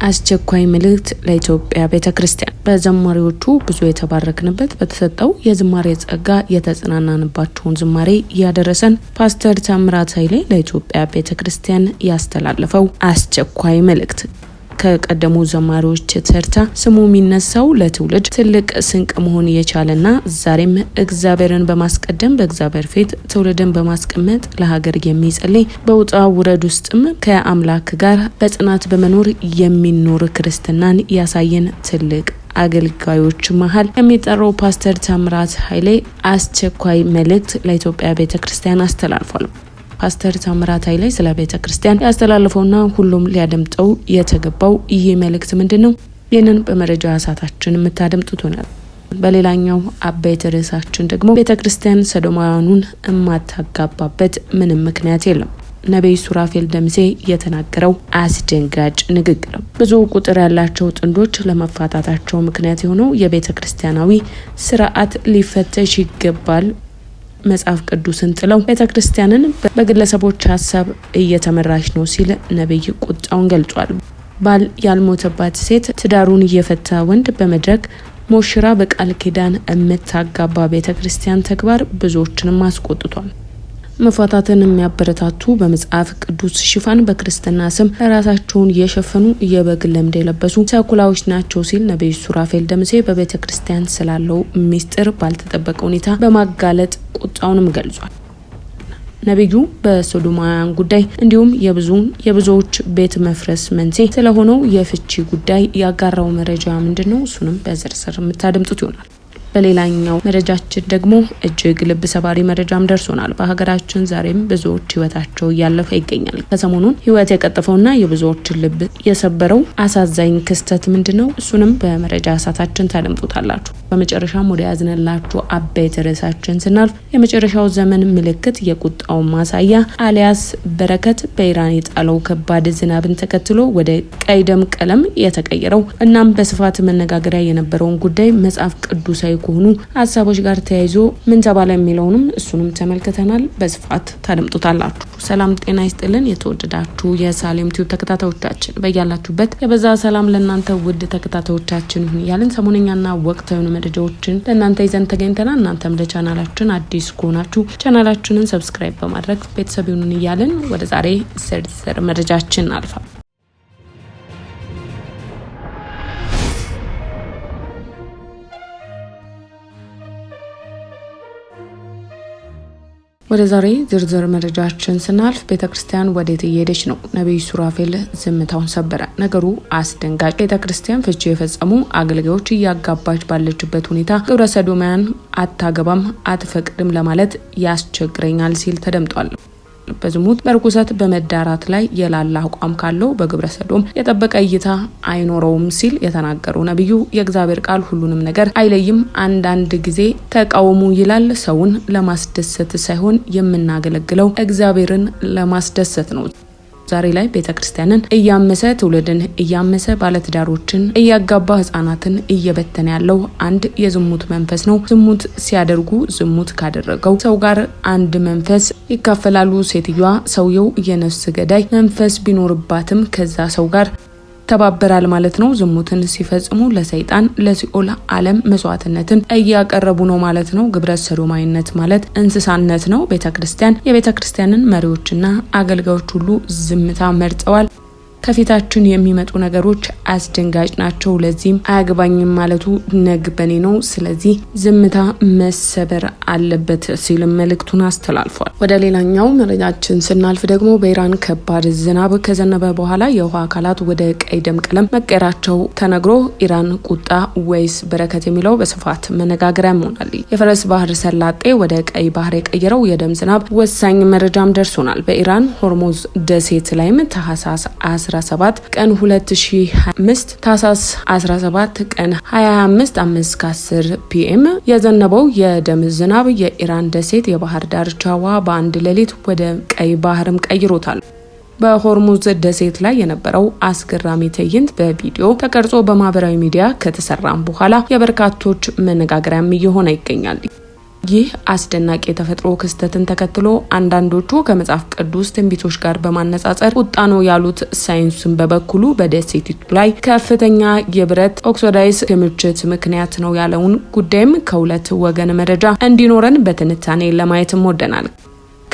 አስቸኳይ መልእክት ለኢትዮጵያ ቤተክርስቲያን። በዘማሪዎቹ ብዙ የተባረክንበት በተሰጠው የዝማሬ ጸጋ የተጽናናንባቸውን ዝማሬ ያደረሰን ፓስተር ታምራት ኃይሌ ለኢትዮጵያ ቤተክርስቲያን ያስተላለፈው አስቸኳይ መልእክት ከቀደሙ ዘማሪዎች ተርታ ስሙ የሚነሳው ለትውልድ ትልቅ ስንቅ መሆን የቻለና ዛሬም እግዚአብሔርን በማስቀደም በእግዚአብሔር ፊት ትውልድን በማስቀመጥ ለሀገር የሚጸልይ በውጣ ውረድ ውስጥም ከአምላክ ጋር በጽናት በመኖር የሚኖር ክርስትናን ያሳየን ትልቅ አገልጋዮች መሃል የሚጠራው ፓስተር ታምራት ኃይሌ አስቸኳይ መልእክት ለኢትዮጵያ ቤተክርስቲያን አስተላልፏል። ፓስተር ታምራት ኃይሌ ስለ ቤተክርስቲያን ያስተላልፈውና ሁሉም ሊያደምጠው የተገባው ይህ መልእክት ምንድነው? ይህንን በመረጃ ሰዓታችን የምታደምጡት ይሆናል። በሌላኛው አበይት ርዕሳችን ደግሞ ቤተክርስቲያን ሰዶማውያኑን የማታጋባበት ምንም ምክንያት የለም። ነብይ ሱራፌል ደምሴ የተናገረው አስደንጋጭ ንግግር። ብዙ ቁጥር ያላቸው ጥንዶች ለመፋታታቸው ምክንያት የሆነው የቤተክርስቲያናዊ ስርዓት ሊፈተሽ ይገባል። መጽሐፍ ቅዱስን ጥለው ቤተክርስቲያንን በግለሰቦች ሀሳብ እየተመራች ነው ሲል ነብይ ቁጣውን ገልጿል። ባል ያልሞተባት ሴት ትዳሩን እየፈታ ወንድ በመድረክ ሞሽራ በቃል ኪዳን የምታጋባ ቤተክርስቲያን ተግባር ብዙዎችንም አስቆጥቷል። መፋታትን የሚያበረታቱ በመጽሐፍ ቅዱስ ሽፋን በክርስትና ስም ራሳቸውን የሸፈኑ የበግ ለምድ የለበሱ ሰኩላዎች ናቸው ሲል ነብይ ሱራፌል ደምሴ በቤተክርስቲያን ስላለው ሚስጥር ባልተጠበቀ ሁኔታ በማጋለጥ ቁጣውንም ገልጿል። ነብዩ በሶዶማውያን ጉዳይ እንዲሁም የብዙዎች ቤት መፍረስ መንስኤ ስለሆነው የፍቺ ጉዳይ ያጋራው መረጃ ምንድነው? እሱንም በዝርዝር የምታደምጡት ይሆናል። በሌላኛው መረጃችን ደግሞ እጅግ ልብ ሰባሪ መረጃም ደርሶናል። በሀገራችን ዛሬም ብዙዎች ህይወታቸው እያለፈ ይገኛል። ከሰሞኑን ህይወት የቀጠፈውና የብዙዎችን ልብ የሰበረው አሳዛኝ ክስተት ምንድነው? እሱንም በመረጃ ሰዓታችን ታደምጡታላችሁ። በመጨረሻም ወደ ያዝነላችሁ አበይት ርዕሳችን ስናልፍ የመጨረሻው ዘመን ምልክት የቁጣው ማሳያ አሊያስ በረከት በኢራን የጣለው ከባድ ዝናብን ተከትሎ ወደ ቀይ ደም ቀለም የተቀየረው እናም በስፋት መነጋገሪያ የነበረውን ጉዳይ መጽሐፍ ቅዱሳዊ ከሆኑ ሀሳቦች ጋር ተያይዞ ምን ተባለ የሚለውንም እሱንም ተመልክተናል። በስፋት ታደምጡታላችሁ። ሰላም ጤና ይስጥልን። የተወደዳችሁ የሳሌም ቲዩብ ተከታታዮቻችን በያላችሁበት የበዛ ሰላም ለእናንተ ውድ ተከታታዮቻችን ይሁን ያልን ሰሞነኛና ወቅታዊ መረጃዎችን ለእናንተ ይዘን ተገኝተናል። እናንተም ለቻናላችን አዲስ ከሆናችሁ ቻናላችንን ሰብስክራይብ በማድረግ ቤተሰብ ይሁኑን እያልን ወደ ዛሬ ዝርዝር መረጃችን አልፋል። ወደ ዛሬ ዝርዝር መረጃችን ስናልፍ ቤተክርስቲያን ወዴት እየሄደች ነው? ነብይ ሱራፌል ዝምታውን ሰበረ። ነገሩ አስደንጋጭ። ቤተክርስቲያን ፍቺ የፈጸሙ አገልጋዮች እያጋባች ባለችበት ሁኔታ ግብረ ሰዶማውያን አታገባም አትፈቅድም ለማለት ያስቸግረኛል ሲል ተደምጧል። በዝሙት በርኩሰት በመዳራት ላይ የላላ አቋም ካለው በግብረ ሰዶም የጠበቀ እይታ አይኖረውም ሲል የተናገረው ነብዩ የእግዚአብሔር ቃል ሁሉንም ነገር አይለይም። አንዳንድ ጊዜ ተቃውሙ ይላል። ሰውን ለማስደሰት ሳይሆን የምናገለግለው እግዚአብሔርን ለማስደሰት ነው። ዛሬ ላይ ቤተክርስቲያንን እያመሰ ትውልድን እያመሰ ባለትዳሮችን እያጋባ ህጻናትን እየበተነ ያለው አንድ የዝሙት መንፈስ ነው። ዝሙት ሲያደርጉ ዝሙት ካደረገው ሰው ጋር አንድ መንፈስ ይካፈላሉ። ሴትዮዋ ሰውየው የነፍስ ገዳይ መንፈስ ቢኖርባትም ከዛ ሰው ጋር ተባበራል ማለት ነው። ዝሙትን ሲፈጽሙ ለሰይጣን ለሲኦል ዓለም መስዋዕትነትን እያቀረቡ ነው ማለት ነው። ግብረ ሰዶማዊነት ማለት እንስሳነት ነው። የቤተክርስቲያንን መሪዎችና አገልጋዮች ሁሉ ዝምታ መርጠዋል። ከፊታችን የሚመጡ ነገሮች አስደንጋጭ ናቸው። ለዚህም አያገባኝም ማለቱ ነግበኔ ነው። ስለዚህ ዝምታ መሰበር አለበት ሲል መልእክቱን አስተላልፏል። ወደ ሌላኛው መረጃችን ስናልፍ ደግሞ በኢራን ከባድ ዝናብ ከዘነበ በኋላ የውሃ አካላት ወደ ቀይ ደም ቀለም መቀየራቸው ተነግሮ ኢራን ቁጣ ወይስ በረከት የሚለው በስፋት መነጋገሪያ ሆኗል። የፈረስ ባህር ሰላጤ ወደ ቀይ ባህር የቀየረው የደም ዝናብ ወሳኝ መረጃም ደርሶናል። በኢራን ሆርሙዝ ደሴት ላይም ታህሳስ 17 ቀን 2025 ታህሳስ 17 ቀን 2025 5:10 ፒኤም የዘነበው የደም ዝናብ የኢራን ደሴት የባህር ዳርቻዋ በአንድ ሌሊት ወደ ቀይ ባህርም ቀይሮታል። በሆርሙዝ ደሴት ላይ የነበረው አስገራሚ ትዕይንት በቪዲዮ ተቀርጾ በማህበራዊ ሚዲያ ከተሰራም በኋላ የበርካቶች መነጋገሪያም እየሆነ ይገኛል። ይህ አስደናቂ የተፈጥሮ ክስተትን ተከትሎ አንዳንዶቹ ከመጽሐፍ ቅዱስ ትንቢቶች ጋር በማነጻጸር ቁጣ ነው ያሉት ሳይንሱን በበኩሉ በደሴቲቱ ላይ ከፍተኛ የብረት ኦክሳይድ ክምችት ምክንያት ነው ያለውን ጉዳይም ከሁለት ወገን መረጃ እንዲኖረን በትንታኔ ለማየት ወደናል።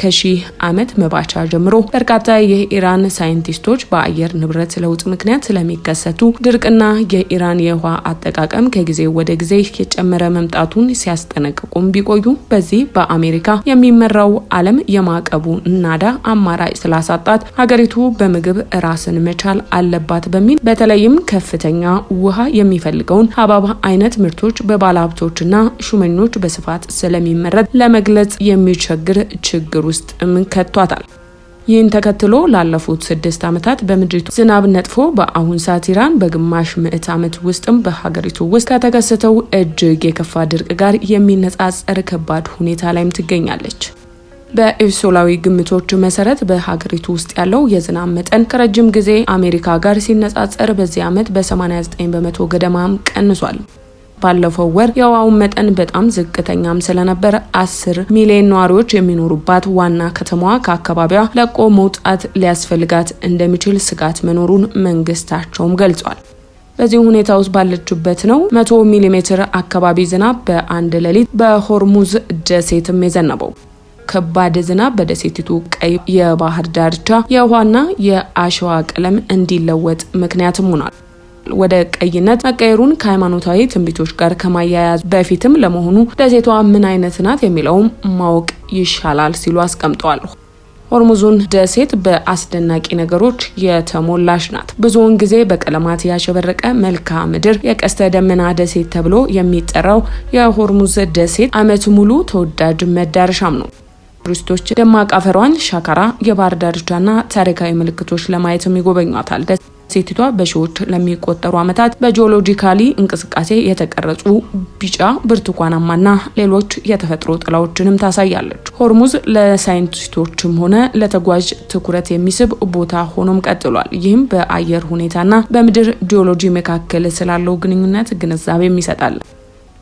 ከሺህ ዓመት መባቻ ጀምሮ በርካታ የኢራን ሳይንቲስቶች በአየር ንብረት ለውጥ ምክንያት ስለሚከሰቱ ድርቅና የኢራን የውሃ አጠቃቀም ከጊዜ ወደ ጊዜ የጨመረ መምጣቱን ሲያስጠነቅቁም ቢቆዩ በዚህ በአሜሪካ የሚመራው ዓለም የማዕቀቡ ናዳ አማራጭ ስላሳጣት ሀገሪቱ በምግብ ራስን መቻል አለባት በሚል በተለይም ከፍተኛ ውሃ የሚፈልገውን ሀባብ አይነት ምርቶች በባለሀብቶችና ሹመኞች በስፋት ስለሚመረት ለመግለጽ የሚቸግር ችግር ውስጥ ከቷታል። ይህን ተከትሎ ላለፉት 6 ዓመታት በምድሪቱ ዝናብ ነጥፎ በአሁን ሰዓት ኢራን በግማሽ ምዕት ዓመት ውስጥም በሀገሪቱ ውስጥ ከተከሰተው እጅግ የከፋ ድርቅ ጋር የሚነጻጸር ከባድ ሁኔታ ላይም ትገኛለች። በኢፍሶላዊ ግምቶች መሰረት በሀገሪቱ ውስጥ ያለው የዝናብ መጠን ከረጅም ጊዜ አሜሪካ ጋር ሲነጻጸር በዚህ ዓመት በ89 በመቶ ገደማም ቀንሷል። ባለፈው ወር የውሃው መጠን በጣም ዝቅተኛም ስለነበር 10 ሚሊዮን ነዋሪዎች የሚኖሩባት ዋና ከተማዋ ከአካባቢዋ ለቆ መውጣት ሊያስፈልጋት እንደሚችል ስጋት መኖሩን መንግስታቸውም ገልጿል። በዚህ ሁኔታ ውስጥ ባለችበት ነው 100 ሚሊሜትር አካባቢ ዝናብ በአንድ ሌሊት በሆርሙዝ ደሴትም የዘነበው። ከባድ ዝናብ በደሴቲቱ ቀይ የባህር ዳርቻ የውሃና የአሸዋ ቀለም እንዲለወጥ ምክንያትም ሆኗል። ወደ ቀይነት መቀየሩን ከሃይማኖታዊ ትንቢቶች ጋር ከማያያዝ በፊትም ለመሆኑ ደሴቷ ምን አይነት ናት የሚለውም ማወቅ ይሻላል ሲሉ አስቀምጠዋል። ሆርሙዙን ደሴት በአስደናቂ ነገሮች የተሞላች ናት። ብዙውን ጊዜ በቀለማት ያሸበረቀ መልክዓ ምድር የቀስተ ደመና ደሴት ተብሎ የሚጠራው የሆርሙዝ ደሴት ዓመት ሙሉ ተወዳጅ መዳረሻም ነው። ቱሪስቶች ደማቅ አፈሯን፣ ሻካራ የባህር ዳርቻና ታሪካዊ ምልክቶች ለማየትም ይጎበኟታል። ደሴቲቷ በሺዎች ለሚቆጠሩ ዓመታት በጂኦሎጂካሊ እንቅስቃሴ የተቀረጹ ቢጫ፣ ብርቱካናማና ሌሎች የተፈጥሮ ጥላዎችንም ታሳያለች። ሆርሙዝ ለሳይንቲስቶችም ሆነ ለተጓዥ ትኩረት የሚስብ ቦታ ሆኖም ቀጥሏል። ይህም በአየር ሁኔታና በምድር ጂኦሎጂ መካከል ስላለው ግንኙነት ግንዛቤም ይሰጣል።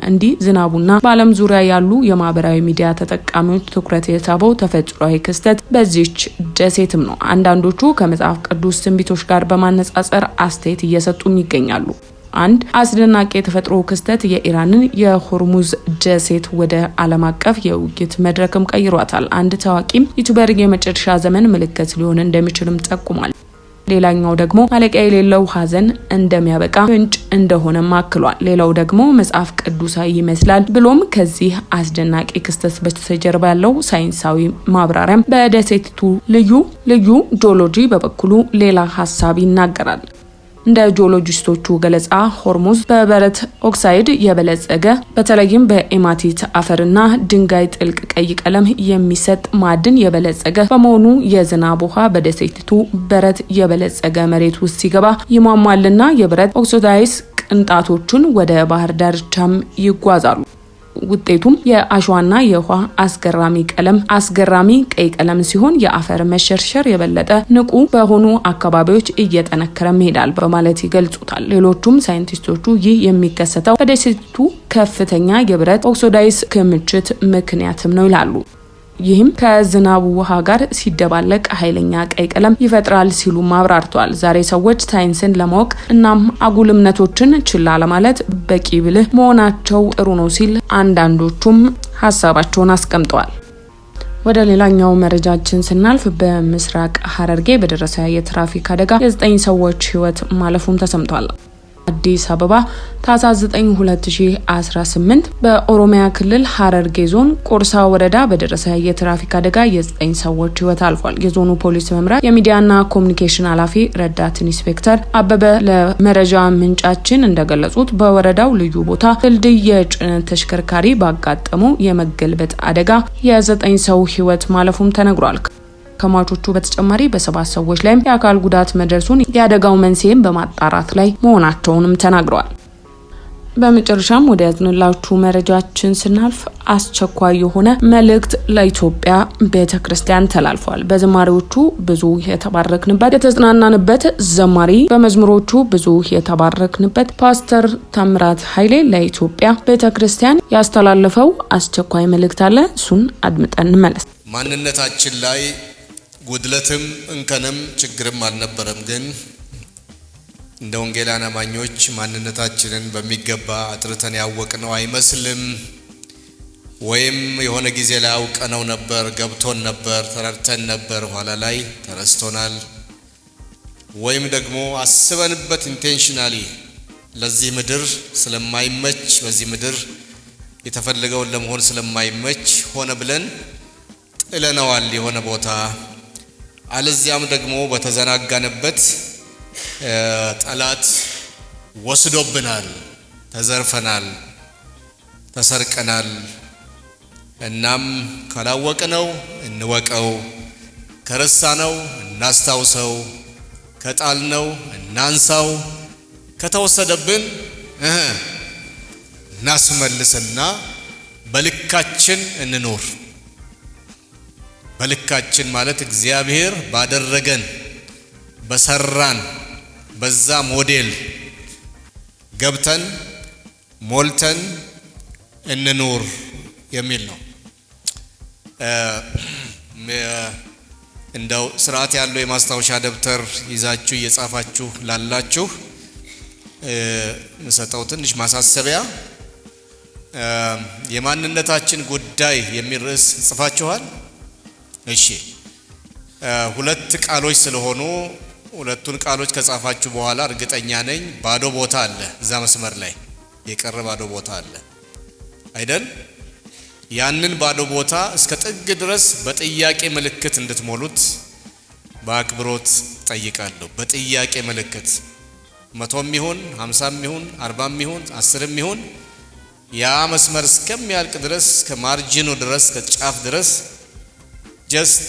እንዲህ ዝናቡና በዓለም ዙሪያ ያሉ የማህበራዊ ሚዲያ ተጠቃሚዎች ትኩረት የሳበው ተፈጥሯዊ ክስተት በዚች ደሴትም ነው። አንዳንዶቹ ከመጽሐፍ ቅዱስ ትንቢቶች ጋር በማነጻጸር አስተያየት እየሰጡም ይገኛሉ። አንድ አስደናቂ የተፈጥሮ ክስተት የኢራንን የሆርሙዝ ደሴት ወደ ዓለም አቀፍ የውይይት መድረክም ቀይሯታል። አንድ ታዋቂም ዩቲዩበር የመጨረሻ ዘመን ምልክት ሊሆን እንደሚችልም ጠቁሟል። ሌላኛው ደግሞ ማለቂያ የሌለው ሐዘን እንደሚያበቃ ፍንጭ እንደሆነም አክሏል። ሌላው ደግሞ መጽሐፍ ቅዱሳዊ ይመስላል ብሎም ከዚህ አስደናቂ ክስተት በስተጀርባ ያለው ሳይንሳዊ ማብራሪያም በደሴቲቱ ልዩ ጂኦሎጂ በበኩሉ ሌላ ሀሳብ ይናገራል። እንደ ጂኦሎጂስቶቹ ገለጻ ሆርሙዝ በብረት ኦክሳይድ የበለጸገ በተለይም በኤማቲት አፈርና ድንጋይ ጥልቅ ቀይ ቀለም የሚሰጥ ማዕድን የበለጸገ በመሆኑ የዝናብ ውሃ በደሴቲቱ በረት የበለጸገ መሬት ውስጥ ሲገባ ይሟሟልና የብረት ኦክሳይድ ቅንጣቶቹን ወደ ባህር ዳርቻም ይጓዛሉ። ውጤቱም የአሸዋና የውሃ አስገራሚ ቀይ ቀለም ሲሆን የአፈር መሸርሸር የበለጠ ንቁ በሆኑ አካባቢዎች እየጠነከረ ይሄዳል በማለት ይገልጹታል። ሌሎቹም ሳይንቲስቶቹ ይህ የሚከሰተው በደሴቲቱ ከፍተኛ የብረት ኦክሳይድ ክምችት ምክንያትም ነው ይላሉ። ይህም ከዝናቡ ውሃ ጋር ሲደባለቅ ኃይለኛ ቀይ ቀለም ይፈጥራል ሲሉ አብራርተዋል። ዛሬ ሰዎች ሳይንስን ለማወቅ እናም አጉል እምነቶችን ችላ ለማለት በቂ ብልህ መሆናቸው ጥሩ ነው ሲል አንዳንዶቹም ሀሳባቸውን አስቀምጠዋል። ወደ ሌላኛው መረጃችን ስናልፍ በምስራቅ ሐረርጌ በደረሰ የትራፊክ አደጋ የ9 ሰዎች ህይወት ማለፉን ተሰምቷል። አዲስ አበባ ታህሳስ 9 2018 በኦሮሚያ ክልል ሐረርጌ ዞን ቆርሳ ወረዳ በደረሰ የትራፊክ አደጋ የ9 ሰዎች ህይወት አልፏል። የዞኑ ፖሊስ መምሪያ የሚዲያና ኮሚኒኬሽን ኃላፊ ረዳት ኢንስፔክተር አበበ ለመረጃ ምንጫችን እንደገለጹት በወረዳው ልዩ ቦታ ድልድይ የጭነት ተሽከርካሪ ባጋጠመው የመገልበጥ አደጋ የ9 ሰው ህይወት ማለፉም ተነግሯል። ከሟቾቹ በተጨማሪ በ7 ሰዎች ላይም የአካል ጉዳት መድረሱን የአደጋው መንስኤም በማጣራት ላይ መሆናቸውንም ተናግረዋል። በመጨረሻም ወደ ያዝንላችሁ መረጃችን ስናልፍ አስቸኳይ የሆነ መልእክት ለኢትዮጵያ ቤተክርስቲያን ተላልፏል። በዝማሬዎቹ ብዙ የተባረክንበት የተጽናናንበት ዘማሪ በመዝሙሮቹ ብዙ የተባረክንበት ፓስተር ታምራት ኃይሌ ለኢትዮጵያ ቤተክርስቲያን ያስተላለፈው አስቸኳይ መልእክት አለ። እሱን አድምጠን እንመለስ። ማንነታችን ላይ ጉድለትም እንከንም ችግርም አልነበረም ግን እንደ ወንጌላውያን አማኞች ማንነታችንን በሚገባ አጥርተን ያወቅነው አይመስልም። ወይም የሆነ ጊዜ ላይ አውቀነው ነበር፣ ገብቶን ነበር፣ ተረድተን ነበር፣ ኋላ ላይ ተረስቶናል። ወይም ደግሞ አስበንበት ኢንቴንሽናሊ ለዚህ ምድር ስለማይመች በዚህ ምድር የተፈለገውን ለመሆን ስለማይመች ሆነ ብለን ጥለነዋል የሆነ ቦታ። አለዚያም ደግሞ በተዘናጋንበት ጠላት ወስዶብናል፣ ተዘርፈናል፣ ተሰርቀናል። እናም ካላወቅነው እንወቀው፣ ከረሳነው እናስታውሰው፣ ከጣልነው እናንሳው፣ ከተወሰደብን እናስመልስና በልካችን እንኖር። በልካችን ማለት እግዚአብሔር ባደረገን በሰራን በዛ ሞዴል ገብተን ሞልተን እንኖር የሚል ነው። እንደው ስርዓት ያለው የማስታወሻ ደብተር ይዛችሁ እየጻፋችሁ ላላችሁ እንሰጠው ትንሽ ማሳሰቢያ የማንነታችን ጉዳይ የሚል ርዕስ ጽፋችኋል? እሺ፣ ሁለት ቃሎች ስለሆኑ ሁለቱን ቃሎች ከጻፋችሁ በኋላ እርግጠኛ ነኝ ባዶ ቦታ አለ፣ እዛ መስመር ላይ የቀረ ባዶ ቦታ አለ አይደል? ያንን ባዶ ቦታ እስከ ጥግ ድረስ በጥያቄ ምልክት እንድትሞሉት በአክብሮት ጠይቃለሁ። በጥያቄ ምልክት 100ም ይሁን 50ም ይሁን 40ም ይሁን 10ም ይሁን ያ መስመር እስከሚያልቅ ድረስ ከማርጂኑ ድረስ ከጫፍ ድረስ ጀስት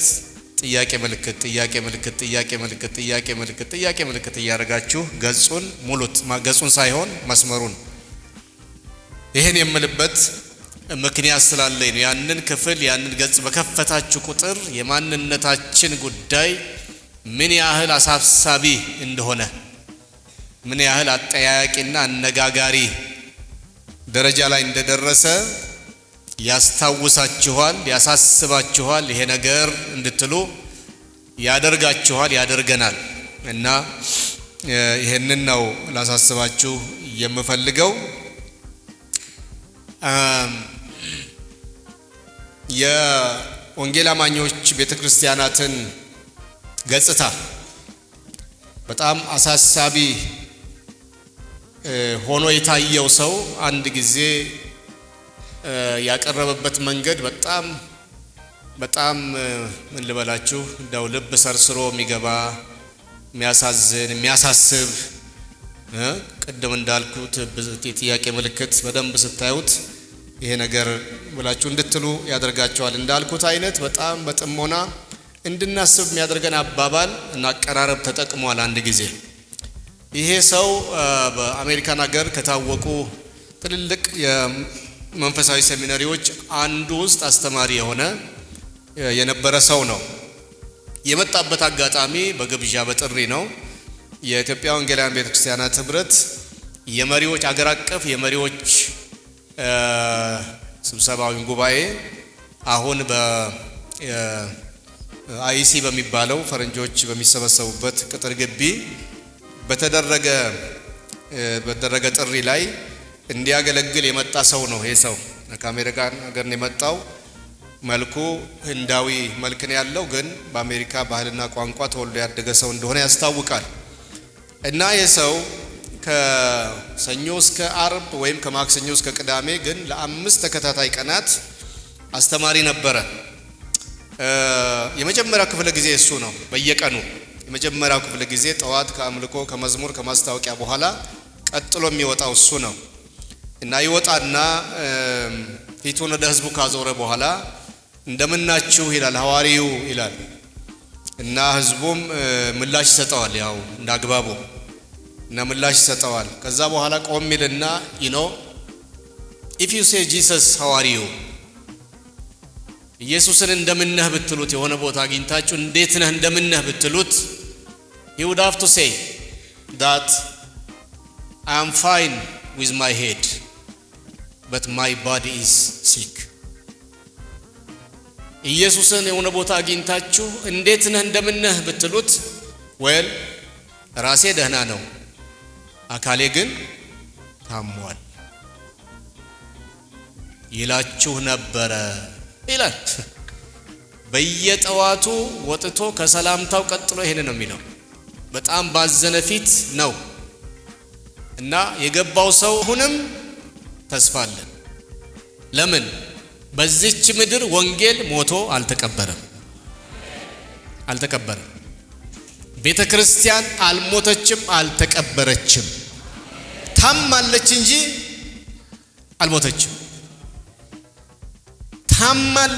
ጥያቄ ምልክት ጥያቄ ምልክት ጥያቄ ምልክት ጥያቄ ምልክት ጥያቄ ምልክት እያደረጋችሁ ገጹን ሙሉት። ገጹን ሳይሆን መስመሩን። ይሄን የምልበት ምክንያት ስላለኝ ነው። ያንን ክፍል ያንን ገጽ በከፈታችሁ ቁጥር የማንነታችን ጉዳይ ምን ያህል አሳሳቢ እንደሆነ ምን ያህል አጠያያቂና አነጋጋሪ ደረጃ ላይ እንደደረሰ ያስታውሳችኋል፣ ያሳስባችኋል። ይሄ ነገር እንድትሉ ያደርጋችኋል፣ ያደርገናል። እና ይሄንን ነው ላሳስባችሁ የምፈልገው። የወንጌል አማኞች ቤተክርስቲያናትን ገጽታ በጣም አሳሳቢ ሆኖ የታየው ሰው አንድ ጊዜ ያቀረበበት መንገድ በጣም ምን ልበላችሁ እንደው ልብ ሰርስሮ የሚገባ የሚያሳዝን የሚያሳስብ ቅድም እንዳልኩት ጥያቄ ምልክት በደንብ ስታዩት ይሄ ነገር ብላችሁ እንድትሉ ያደርጋችኋል። እንዳልኩት አይነት በጣም በጥሞና እንድናስብ የሚያደርገን አባባል እና አቀራረብ ተጠቅሟል። አንድ ጊዜ ይሄ ሰው በአሜሪካን ሀገር ከታወቁ ትልልቅ የመንፈሳዊ ሴሚናሪዎች አንዱ ውስጥ አስተማሪ የነበረ ሰው ነው። የመጣበት አጋጣሚ በግብዣ በጥሪ ነው። የኢትዮጵያ ወንጌላውያን ቤተክርስቲያናት ህብረት የመሪዎች አገር አቀፍ የመሪዎች ስብሰባዊ ጉባኤ አሁን በአይሲ በሚባለው ፈረንጆች በሚሰበሰቡበት ቅጥር ግቢ በተደረገ ጥሪ ላይ እንዲያገለግል የመጣ ሰው ነው። ይሄ ሰው ከአሜሪካን ሀገር ነው የመጣው። መልኩ ህንዳዊ መልክ ነው ያለው፣ ግን በአሜሪካ ባህልና ቋንቋ ተወልዶ ያደገ ሰው እንደሆነ ያስታውቃል። እና ይሄ ሰው ከሰኞ እስከ አርብ ወይም ከማክሰኞ እስከ ቅዳሜ ግን ለ5 ተከታታይ ቀናት አስተማሪ ነበረ። የመጀመሪያው ክፍለ ጊዜ እሱ ነው። በየቀኑ የመጀመሪያው ክፍለ ጊዜ ጠዋት ከአምልኮ ከመዝሙር ከማስታወቂያ በኋላ ቀጥሎ የሚወጣው እሱ ነው። እና ይወጣና ፊቱን ወደ ህዝቡ ካዞረ በኋላ እንደምናችሁ ይላል፣ ሐዋሪው ይላል። እና ህዝቡም ምላሽ ይሰጠዋል ያው እንዳግባቡ። እና ምላሽ ይሰጠዋል። ከዛ በኋላ ቆም ይልና if you say Jesus how are you ኢየሱስን እንደምነህ ብትሉት የሆነ ቦታ አግኝታችሁ እንዴት ነህ እንደምነህ ብትሉት he would have to say that I am fine with my head but my body is sick ኢየሱስን የሆነ ቦታ አግኝታችሁ እንዴት ነህ እንደምነህ ብትሉት well ራሴ ደህና ነው አካሌ ግን ታሟል ይላችሁ ነበረ ይላል። በየጠዋቱ ወጥቶ ከሰላምታው ቀጥሎ ይሄን ነው የሚለው። በጣም ባዘነ ፊት ነው እና የገባው ሰው ሁንም ተስፋ አለን። ለምን በዚህች ምድር ወንጌል ሞቶ አልተቀበረም። ቤተክርስቲያን አልሞተችም አልተቀበረችም። ታማለች እንጂ አልሞተችም። ታማለች